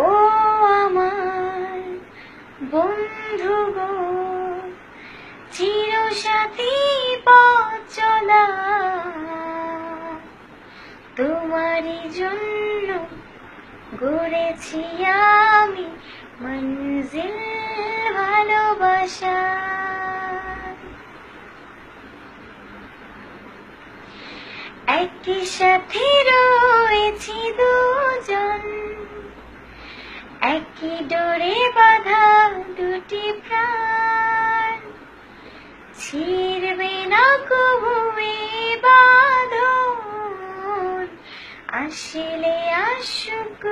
ও আমার বন্ধু গো, চিরসাথী পথ চলা, তোমারই জন্য গড়েছি আমি মঞ্জিল ভালোবাসা। একই সাথে রয়েছি দুজন, একই ডোরে বাঁধা দুটি প্রাণ, ছিড়বে না কবু এ বাঁধন, আসলে আসুক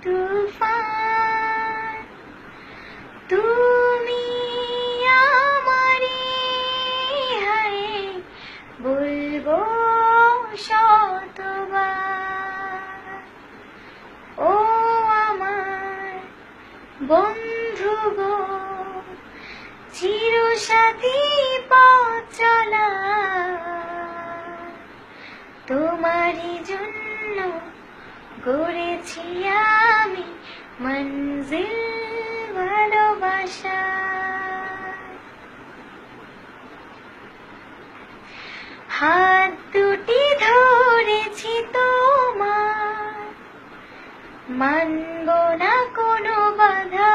তুফান। তুমি আমারে হায় বলবো শতবার, ও আমার বন্ধু গো, চিরসাথী পথ চলা, তোমারই জন্য গড়েছি আমি মঞ্জিল ভালোবাসা। হাত দুটি ধরেছি তোমার, মানব না কোনো বাধা,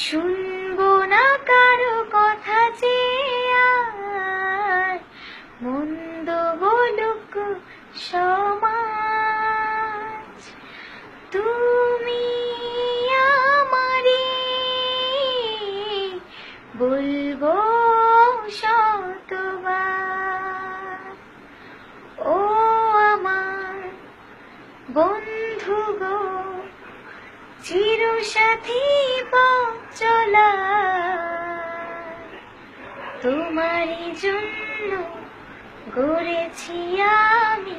শুনবো না কারো কথা যে আর মন্দ বলুক সমাজ। তুমি আমারে বলবো শতবার, ও আমার বন্ধু গো, চিরসাথী পথ চলা, তোমারই জন্য গড়েছি আমি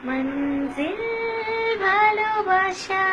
মঞ্জিল ভালোবাসা।